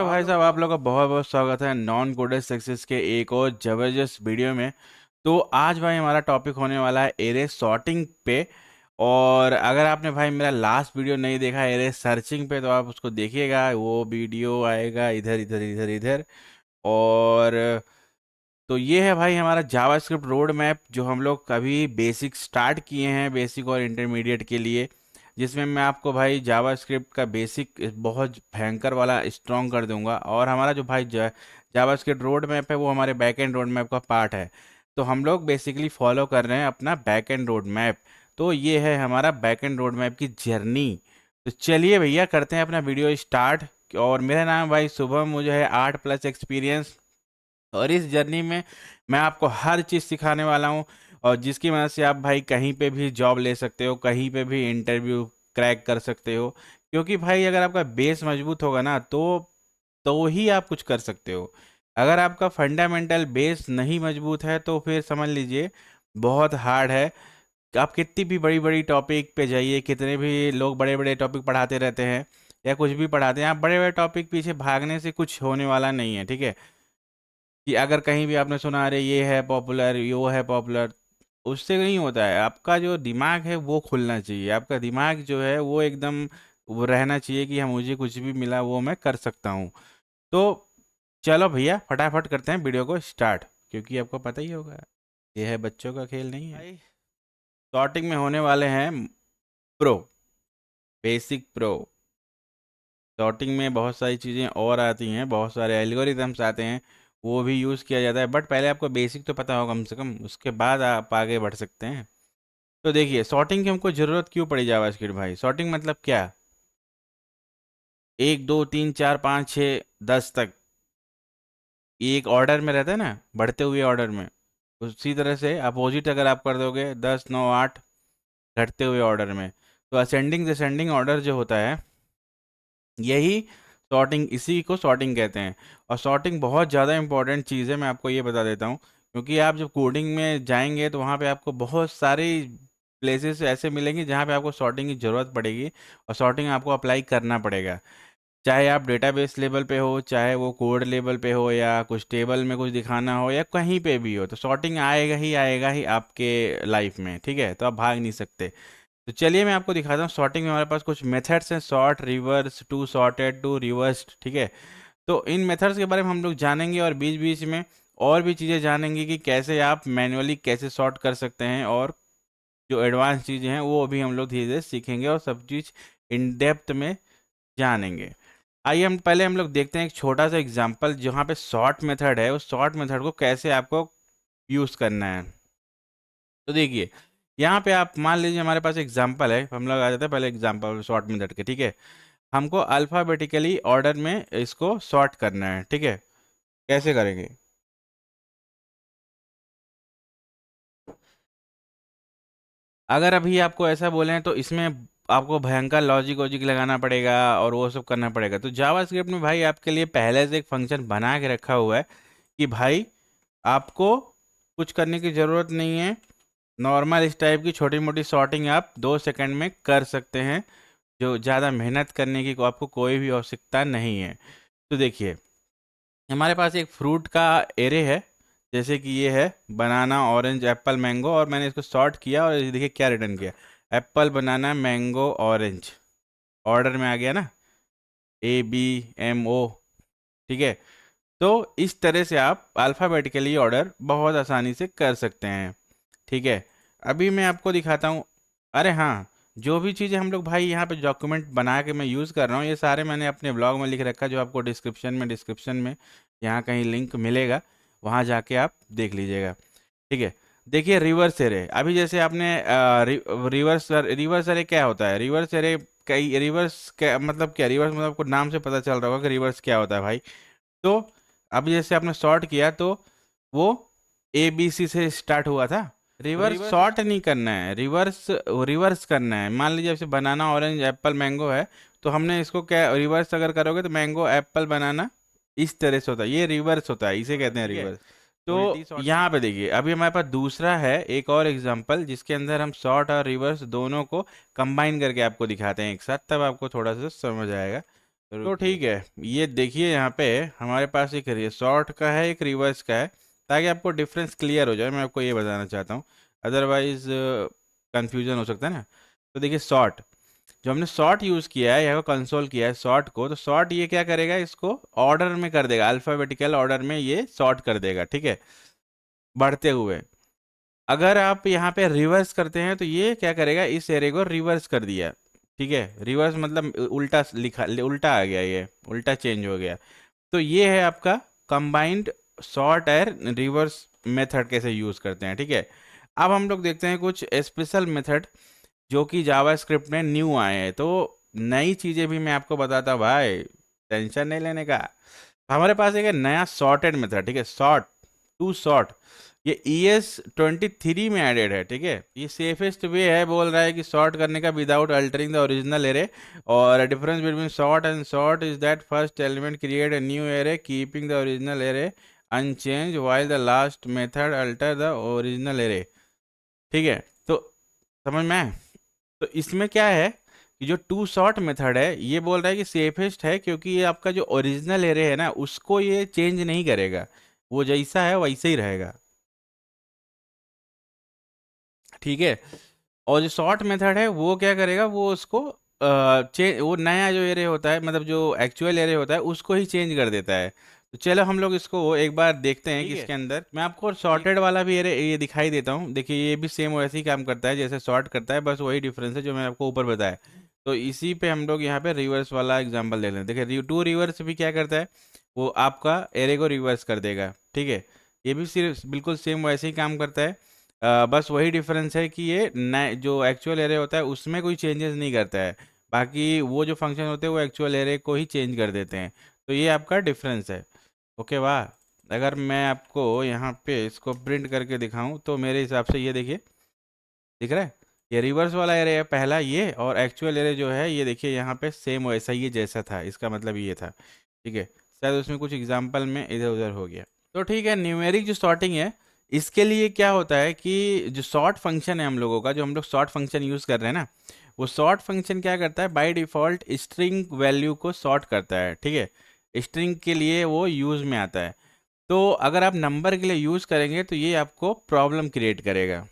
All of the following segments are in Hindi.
तो भाई साहब आप लोग का बहुत बहुत स्वागत है नॉन कोडेड सक्सेस के एक और जबरदस्त वीडियो में। तो आज भाई हमारा टॉपिक होने वाला है एरे सॉर्टिंग पे। और अगर आपने भाई मेरा लास्ट वीडियो नहीं देखा एरे सर्चिंग पे तो आप उसको देखिएगा, वो वीडियो आएगा इधर इधर इधर इधर। और तो ये है भाई हमारा जावास्क्रिप्ट रोड मैप जो हम लोग कभी बेसिक स्टार्ट किए हैं, बेसिक और इंटरमीडिएट के लिए, जिसमें मैं आपको भाई जावास्क्रिप्ट का बेसिक बहुत भयंकर वाला स्ट्रॉन्ग कर दूंगा। और हमारा जो भाई जावास्क्रिप्ट रोड मैप है वो हमारे बैक एंड रोड मैप का पार्ट है। तो हम लोग बेसिकली फॉलो कर रहे हैं अपना बैक एंड रोड मैप। तो ये है हमारा बैक एंड रोड मैप की जर्नी। तो चलिए भैया करते हैं अपना वीडियो स्टार्ट। और मेरा नाम भाई शुभम, मुझे है 8+ एक्सपीरियंस। और इस जर्नी में मैं आपको हर चीज़ सिखाने वाला हूँ, और जिसकी मदद से आप भाई कहीं पे भी जॉब ले सकते हो, कहीं पे भी इंटरव्यू क्रैक कर सकते हो। क्योंकि भाई अगर आपका बेस मजबूत होगा ना तो ही आप कुछ कर सकते हो। अगर आपका फंडामेंटल बेस नहीं मजबूत है तो फिर समझ लीजिए बहुत हार्ड है। आप कितनी भी बड़ी बड़ी टॉपिक पे जाइए, कितने भी लोग बड़े बड़े टॉपिक पढ़ाते रहते हैं या कुछ भी पढ़ाते हैं, आप बड़े बड़े टॉपिक पीछे भागने से कुछ होने वाला नहीं है, ठीक है। कि अगर कहीं भी आपने सुना अरे ये है पॉपुलर, वो है पॉपुलर, उससे नहीं होता है। आपका जो दिमाग है वो खुलना चाहिए, आपका दिमाग जो है वो एकदम वो रहना चाहिए कि हाँ मुझे कुछ भी मिला वो मैं कर सकता हूँ। तो चलो भैया फटाफट करते हैं वीडियो को स्टार्ट, क्योंकि आपको पता ही होगा ये है बच्चों का खेल नहीं है भाई। स्टार्टिंग में होने वाले हैं प्रो, बेसिक प्रो। सॉर्टिंग में बहुत सारी चीज़ें और आती हैं, बहुत सारे एल्गोरिदम्स आते हैं, वो भी यूज़ किया जाता है। बट पहले आपको बेसिक तो पता होगा कम से कम, उसके बाद आप आगे बढ़ सकते हैं। तो देखिए सॉर्टिंग की हमको ज़रूरत क्यों पड़ी जावास्क्रिप्ट भाई। सॉर्टिंग मतलब क्या, 1 2 3 4 5 6 10 तक ये एक ऑर्डर में रहता है ना, बढ़ते हुए ऑर्डर में। उसी तरह से अपोजिट अगर आप कर दोगे 10 9 8 घटते हुए ऑर्डर में, तो असेंडिंग डिसेंडिंग ऑर्डर जो होता है यही सॉर्टिंग, इसी को सॉर्टिंग कहते हैं। और सॉर्टिंग बहुत ज़्यादा इंपॉर्टेंट चीज़ है, मैं आपको ये बता देता हूँ। क्योंकि आप जब कोडिंग में जाएंगे तो वहाँ पे आपको बहुत सारे प्लेसेस ऐसे मिलेंगे जहाँ पे आपको सॉर्टिंग की ज़रूरत पड़ेगी, और सॉर्टिंग आपको अप्लाई करना पड़ेगा। चाहे आप डेटाबेस लेवल पे हो, चाहे वो कोड लेवल पे हो, या कुछ टेबल में कुछ दिखाना हो, या कहीं पे भी हो, तो सॉर्टिंग आएगा ही आपके लाइफ में, ठीक है। तो आप भाग नहीं सकते। तो चलिए मैं आपको दिखाता हूँ। सॉर्टिंग में हमारे पास कुछ मेथड्स हैं, sort, reverse, to sorted, to reversed, ठीक है। तो इन मेथड्स के बारे में हम लोग जानेंगे, और बीच बीच में और भी चीज़ें जानेंगे कि कैसे आप मैनुअली कैसे सॉर्ट कर सकते हैं। और जो एडवांस चीज़ें हैं वो भी हम लोग धीरे धीरे सीखेंगे, और सब चीज़ इन डेप्थ में जानेंगे। आइए हम लोग देखते हैं एक छोटा सा एग्जांपल जहाँ पे सॉर्ट मेथड है, उस सॉर्ट मेथड को कैसे आपको यूज़ करना है। तो देखिए यहाँ पे आप मान लीजिए हमारे पास एग्जांपल है, हम लोग आ जाते हैं पहले एग्जांपल शॉर्ट मेथड के, ठीक है। हमको अल्फ़ाबेटिकली ऑर्डर में इसको सॉर्ट करना है, ठीक है। कैसे करेंगे, अगर अभी आपको ऐसा बोले तो इसमें आपको भयंकर लॉजिक वॉजिक लगाना पड़ेगा और वो सब करना पड़ेगा। तो जावास्क्रिप्ट में भाई आपके लिए पहले से एक फंक्शन बना के रखा हुआ है कि भाई आपको कुछ करने की ज़रूरत नहीं है। नॉर्मल इस टाइप की छोटी मोटी सॉर्टिंग आप 2 सेकंड में कर सकते हैं, जो ज़्यादा मेहनत करने की आपको कोई भी आवश्यकता नहीं है। तो देखिए हमारे पास एक फ्रूट का एरे है, जैसे कि ये है बनाना ऑरेंज एप्पल मैंगो, और मैंने इसको सॉर्ट किया और ये देखिए क्या रिटर्न किया, apple banana mango orange. Order में आ गया ना, ABMO, ठीक है। तो इस तरह से आप अल्फ़ाबेटिकली ऑर्डर बहुत आसानी से कर सकते हैं, ठीक है। अभी मैं आपको दिखाता हूँ। अरे हाँ, जो भी चीज़ें हम लोग भाई यहाँ पे डॉक्यूमेंट बना के मैं यूज़ कर रहा हूँ, ये सारे मैंने अपने ब्लॉग में लिख रखा है, जो आपको डिस्क्रिप्शन में यहाँ कहीं लिंक मिलेगा, वहाँ जाके आप देख लीजिएगा, ठीक है। देखिए रिवर्स एरे, अभी जैसे आपने रिवर्स एरे क्या होता है, रिवर्स एरे कई रिवर्स क्या मतलब, क्या रिवर्स मतलब आपको नाम से पता चल रहा होगा कि रिवर्स क्या होता है भाई। तो अभी जैसे आपने सॉर्ट किया तो वो ABC से स्टार्ट हुआ था। रिवर्स सॉर्ट नहीं करना है, रिवर्स रिवर्स करना है। मान लीजिए जैसे बनाना ऑरेंज एप्पल मैंगो है, तो हमने इसको क्या रिवर्स अगर करोगे तो मैंगो एप्पल बनाना, इस तरह से होता है, ये रिवर्स होता है, इसे कहते हैं ठीक है। रिवर्स। तो यहाँ पे देखिए अभी हमारे पास दूसरा है एक और एग्जांपल, जिसके अंदर हम सॉर्ट और रिवर्स दोनों को कंबाइन करके आपको दिखाते हैं एक साथ, तब आपको थोड़ा सा समझ आएगा। तो रुकिए। ठीक है, ये देखिए यहाँ पे हमारे पास एक शॉर्ट का है, एक रिवर्स का है, ताकि आपको डिफरेंस क्लियर हो जाए, मैं आपको ये बताना चाहता हूँ। अदरवाइज कंफ्यूजन हो सकता है ना। तो देखिए शॉर्ट, जो हमने शॉर्ट यूज़ किया है या कंसोल किया है शॉर्ट को, तो शॉर्ट ये क्या करेगा, इसको ऑर्डर में कर देगा, अल्फ़ाबेटिकल ऑर्डर में ये शॉर्ट कर देगा, ठीक है, बढ़ते हुए। अगर आप यहाँ पे रिवर्स करते हैं तो ये क्या करेगा, इस एरे को रिवर्स कर दिया, ठीक है, रिवर्स मतलब उल्टा लिखा, उल्टा आ गया, ये उल्टा चेंज हो गया। तो ये है आपका combined sort and reverse method कैसे यूज़ करते हैं, ठीक है। अब हम लोग देखते हैं कुछ स्पेशल मेथड जो कि जावा स्क्रिप्ट में न्यू आए हैं। तो नई चीज़ें भी मैं आपको बताता हूँ भाई, टेंशन नहीं लेने का। हमारे पास एक है नया सॉर्टेड मेथड, ठीक है, सॉर्ट टू सॉर्ट। ये ES23 में एडेड है, ठीक है। ये सेफेस्ट वे है, बोल रहा है कि सॉर्ट करने का without altering the original array. और difference between sort and sort is that first element create a new array keeping the original array unchanged while the last method alter the original array, ठीक है। तो समझ में आया? तो इसमें क्या है कि जो टू शॉर्ट मेथड है ये बोल रहा है कि सेफेस्ट है, क्योंकि ये आपका जो ओरिजिनल एरे है ना उसको ये चेंज नहीं करेगा, वो जैसा है वैसे ही रहेगा, ठीक है। और जो शॉर्ट मेथड है वो क्या करेगा, वो उसको चेंज, वो नया जो एरे होता है, मतलब जो एक्चुअल एरे होता है उसको ही चेंज कर देता है। तो चलो हम लोग इसको एक बार देखते हैं कि ठीक है। इसके अंदर मैं आपको सॉर्टेड वाला भी एरे ये दिखाई देता हूँ। देखिए ये भी सेम वैसे ही काम करता है जैसे सॉर्ट करता है, बस वही डिफरेंस है जो मैंने आपको ऊपर बताया। तो इसी पे हम लोग यहाँ पे रिवर्स वाला एग्जांपल ले लेते हैं। देखिए टू रिवर्स भी क्या करता है, वो आपका एरे को रिवर्स कर देगा, ठीक है। ये भी सिर्फ बिल्कुल सेम वैसे ही काम करता है। बस वही डिफरेंस है कि ये नए जो एक्चुअल एरे होता है उसमें कोई चेंजेस नहीं करता है, बाकी वो जो फंक्शन होते हैं वो एक्चुअल एरे को ही चेंज कर देते हैं। तो ये आपका डिफरेंस है। ओके वाह। अगर मैं आपको यहाँ पे इसको प्रिंट करके दिखाऊं तो मेरे हिसाब से ये देखिए, दिख रहा है, ये रिवर्स वाला एरे है पहला, ये और एक्चुअल एरे जो है ये देखिए यहाँ पे सेम वैसा ही है जैसा था, इसका मतलब ये था, ठीक है। शायद उसमें कुछ एग्जाम्पल में इधर उधर हो गया। तो ठीक है, न्यूमेरिक जो सॉर्टिंग है इसके लिए क्या होता है कि जो सॉर्ट फंक्शन है हम लोगों का, जो हम लोग सॉर्ट फंक्शन यूज़ कर रहे हैं ना, वो सॉर्ट फंक्शन क्या करता है, बाय डिफ़ॉल्ट स्ट्रिंग वैल्यू को सॉर्ट करता है, ठीक है, स्ट्रिंग के लिए वो यूज़ में आता है। तो अगर आप नंबर के लिए यूज़ करेंगे तो ये आपको प्रॉब्लम क्रिएट करेगा,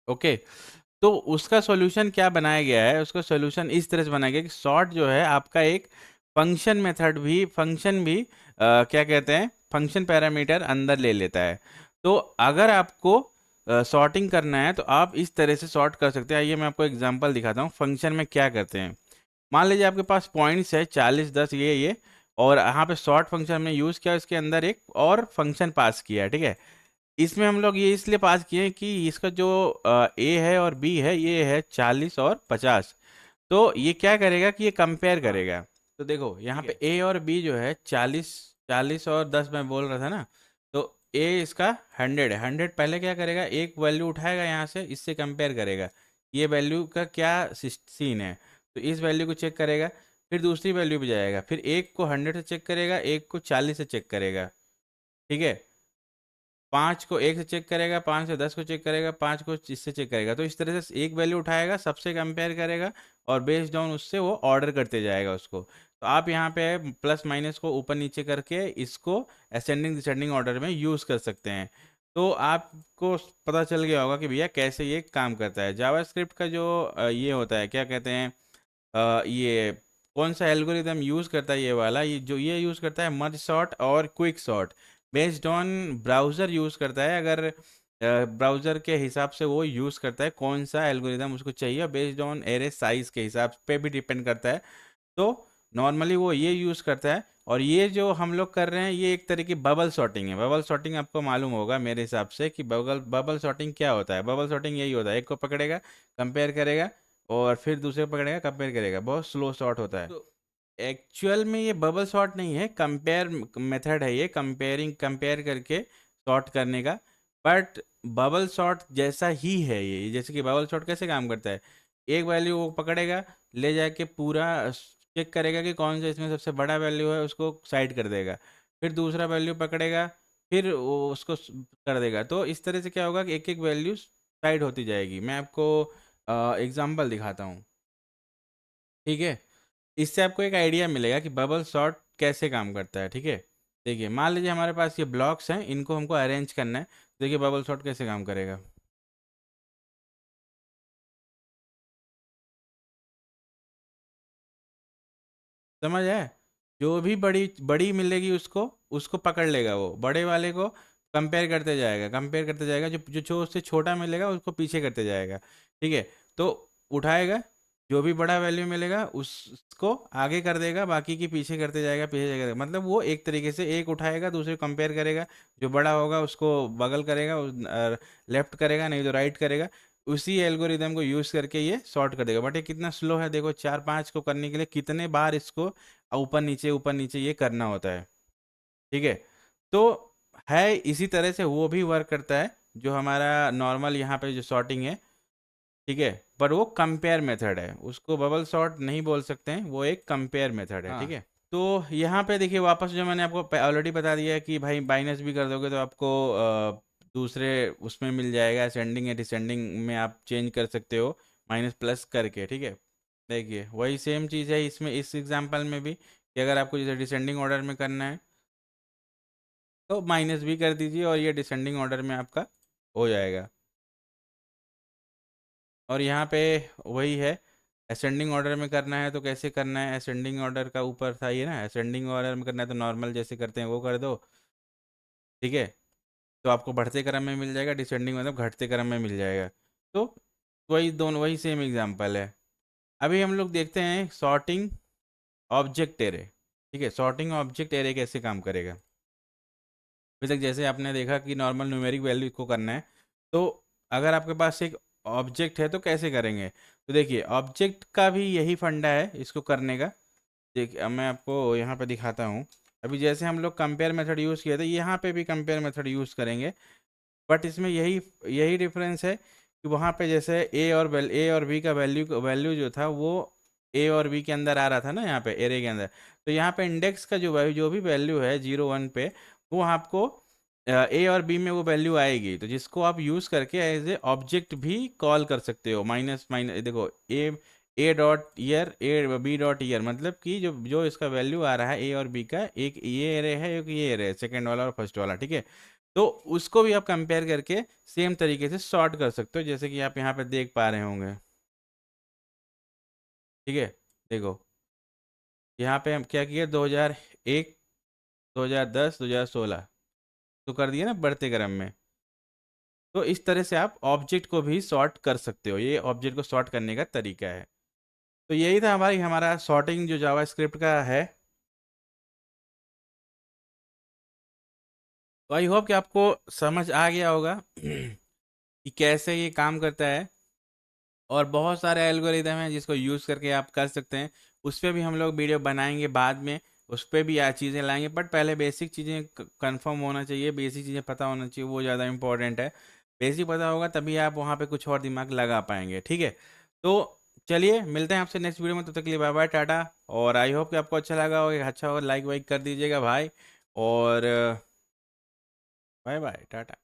ओके। तो उसका सॉल्यूशन क्या बनाया गया है, उसका सॉल्यूशन इस तरह से बनाया गया कि सॉर्ट जो है आपका एक फंक्शन मेथड भी, फंक्शन भी क्या कहते हैं, फंक्शन पैरामीटर अंदर ले लेता है। तो अगर आपको सॉर्टिंग करना है तो आप इस तरह से सॉर्ट कर सकते हैं। आइए मैं आपको एग्जांपल दिखाता हूँ फंक्शन में क्या करते हैं। मान लीजिए आपके पास पॉइंट्स है 40 10 ये, और यहाँ पे सॉर्ट फंक्शन हमने यूज़ किया, इसके अंदर एक और फंक्शन पास किया है, ठीक है। इसमें हम लोग ये इसलिए पास किए हैं कि इसका जो ए है और बी है ये है 40 और 50। तो ये क्या करेगा कि ये कंपेयर हाँ। करेगा। तो देखो यहाँ ठीक पे है। ए और बी जो है 40 40 और 10 मैं बोल रहा था ना। तो ए इसका 100 है, 100 पहले क्या करेगा, एक वैल्यू उठाएगा यहाँ से, इससे कंपेयर करेगा ये वैल्यू का क्या सीन है। तो इस वैल्यू को चेक करेगा, फिर दूसरी वैल्यू पे जाएगा, फिर एक को 100 से चेक करेगा, एक को 40 से चेक करेगा, ठीक है। 5 को 1 से चेक करेगा, 5 से 10 को चेक करेगा, 5 को इससे चेक करेगा। तो इस तरह से एक वैल्यू उठाएगा, सबसे कंपेयर करेगा, और बेस्ड ऑन उससे वो ऑर्डर करते जाएगा उसको। तो आप यहाँ पे प्लस माइनस को ऊपर नीचे करके इसको असेंडिंग डिसेंडिंग ऑर्डर में यूज़ कर सकते हैं। तो आपको पता चल गया होगा कि भैया कैसे ये काम करता है। जावास्क्रिप्ट का जो ये होता है, क्या कहते हैं, ये कौन सा एल्गोरिदम यूज़ करता है, ये वाला, ये जो ये यूज़ करता है मर्ज सॉर्ट और quick sort, based on browser use करता है। अगर ब्राउज़र के हिसाब से वो यूज़ करता है कौन सा एल्गोरिदम उसको चाहिए, बेस्ड ऑन एरे साइज़ के हिसाब पे भी डिपेंड करता है। तो नॉर्मली वो ये यूज़ करता है। और ये जो हम लोग कर रहे हैं ये एक तरह की बबल सॉर्टिंग है। बबल सॉर्टिंग आपको मालूम होगा मेरे हिसाब से कि बबल बबल सॉर्टिंग क्या होता है। बबल सॉर्टिंग यही होता है, एक को पकड़ेगा, कंपेयर करेगा, और फिर दूसरे को पकड़ेगा, कंपेयर करेगा, बहुत स्लो सॉर्ट होता है। तो एक्चुअल में ये बबल सॉर्ट नहीं है, कंपेयर मेथड है ये, कंपेयरिंग, कंपेयर करके सॉर्ट करने का। बट बबल सॉर्ट जैसा ही है ये, जैसे कि बबल सॉर्ट कैसे काम करता है, एक वैल्यू वो पकड़ेगा, ले जाके पूरा चेक करेगा कि कौन सा इसमें सबसे बड़ा वैल्यू है, उसको साइड कर देगा, फिर दूसरा वैल्यू पकड़ेगा, फिर वो उसको कर देगा। तो इस तरह से क्या होगा कि एक एक वैल्यू साइड होती जाएगी। मैं आपको एग्जांपल दिखाता हूँ, ठीक है। इससे आपको एक आइडिया मिलेगा कि बबल सॉर्ट कैसे काम करता है, ठीक है। देखिए मान लीजिए हमारे पास ये ब्लॉक्स हैं, इनको हमको अरेंज करना है। देखिए बबल सॉर्ट कैसे काम करेगा, समझ आया। जो भी बड़ी बड़ी मिलेगी उसको उसको पकड़ लेगा, वो बड़े वाले को कंपेयर करते जाएगा, कंपेयर करते जाएगा, जो जो जो उससे छोटा मिलेगा उसको पीछे करते जाएगा, ठीक है। तो उठाएगा, जो भी बड़ा वैल्यू मिलेगा उसको आगे कर देगा, बाकी की पीछे करते जाएगा, पीछे जाएगा। मतलब वो एक तरीके से एक उठाएगा दूसरे को कंपेयर करेगा, जो बड़ा होगा उसको बगल करेगा, लेफ्ट करेगा नहीं तो राइट करेगा। उसी एल्गोरिदम को यूज करके ये सॉर्ट कर देगा। बट ये कितना स्लो है, देखो 4 5 को करने के लिए कितने बार इसको ऊपर नीचे ये करना होता है, ठीक है। तो है इसी तरह से वो भी वर्क करता है, जो हमारा नॉर्मल यहाँ पे जो सॉर्टिंग है, ठीक है। पर वो कंपेयर मेथड है, उसको बबल सॉर्ट नहीं बोल सकते हैं, वो एक कंपेयर मेथड है, ठीक हाँ। है। तो यहाँ पे देखिए वापस जो मैंने आपको ऑलरेडी बता दिया है कि भाई माइनस भी कर दोगे तो आपको दूसरे उसमें मिल जाएगा, असेंडिंग या डिसेंडिंग में आप चेंज कर सकते हो, माइनस प्लस करके, ठीक है। देखिए वही सेम चीज़ है इसमें, इस एग्जांपल में भी, कि अगर आपको जैसे डिसेंडिंग ऑर्डर में करना है तो माइनस भी कर दीजिए और ये डिसेंडिंग ऑर्डर में आपका हो जाएगा। और यहाँ पे वही है, असेंडिंग ऑर्डर में करना है तो कैसे करना है, असेंडिंग ऑर्डर का ऊपर था ये ना, असेंडिंग ऑर्डर में करना है तो नॉर्मल जैसे करते हैं वो कर दो, ठीक है। तो आपको बढ़ते क्रम में मिल जाएगा, डिसेंडिंग मतलब घटते क्रम में मिल जाएगा। तो वही दोनों वही सेम एग्जांपल है। अभी हम लोग देखते हैं सॉर्टिंग ऑब्जेक्ट एरे, ठीक है। सॉर्टिंग ऑब्जेक्ट एरे कैसे काम करेगा। अभी तक जैसे आपने देखा कि नॉर्मल न्यूमेरिक वैल्यू को करना है, तो अगर आपके पास एक ऑब्जेक्ट है तो कैसे करेंगे। तो देखिए ऑब्जेक्ट का भी यही फंडा है इसको करने का। देखिए अब मैं आपको यहाँ पे दिखाता हूँ। अभी जैसे हम लोग कंपेयर मेथड यूज़ किए थे, यहाँ पे भी कंपेयर मेथड यूज़ करेंगे। बट इसमें यही यही डिफरेंस है कि वहाँ पे जैसे ए और बी का वैल्यू वैल्यू जो था वो ए और बी के अंदर आ रहा था ना, यहाँ पे एरे के अंदर। तो यहाँ पे इंडेक्स का जो वैल्यू जो भी वैल्यू है 0 1 पे, वो आपको ए और बी में वो वैल्यू आएगी, तो जिसको आप यूज़ करके एज ए ऑब्जेक्ट भी कॉल कर सकते हो। माइनस माइनस देखो a dot year a b dot year, मतलब कि जो जो इसका वैल्यू आ रहा है ए और बी का, एक ये एरे है एक ये एरे है, सेकेंड वाला और फर्स्ट वाला, ठीक है। तो उसको भी आप कंपेयर करके सेम तरीके से सॉर्ट कर सकते हो, जैसे कि आप यहाँ पे देख पा रहे होंगे, ठीक है। देखो यहाँ पे हम क्या किया, 2001 2010 2016 तो कर दिए ना बढ़ते क्रम में। तो इस तरह से आप ऑब्जेक्ट को भी सॉर्ट कर सकते हो, ये ऑब्जेक्ट को सॉर्ट करने का तरीका है। तो यही था हमारा सॉर्टिंग जो जावा स्क्रिप्ट का है। तो आई होप कि आपको समझ आ गया होगा कि कैसे ये काम करता है। और बहुत सारे एल्गोरिदम हैं जिसको यूज़ करके आप कर सकते हैं। उस पर भी हम लोग वीडियो बनाएंगे बाद में, उस पर भी चीज़ें लाएंगे। बट पहले बेसिक चीज़ें कंफर्म होना चाहिए, बेसिक चीज़ें पता होना चाहिए, वो ज़्यादा इंपॉर्टेंट है। बेसिक पता होगा तभी आप वहाँ पे कुछ और दिमाग लगा पाएंगे, ठीक है। तो चलिए मिलते हैं आपसे नेक्स्ट वीडियो में, तब तक के लिए बाय बाय टाटा। और आई होप कि आपको अच्छा लगा हो, अच्छा हो लाइक वाइक कर दीजिएगा भाई। और बाय बाय टाटा।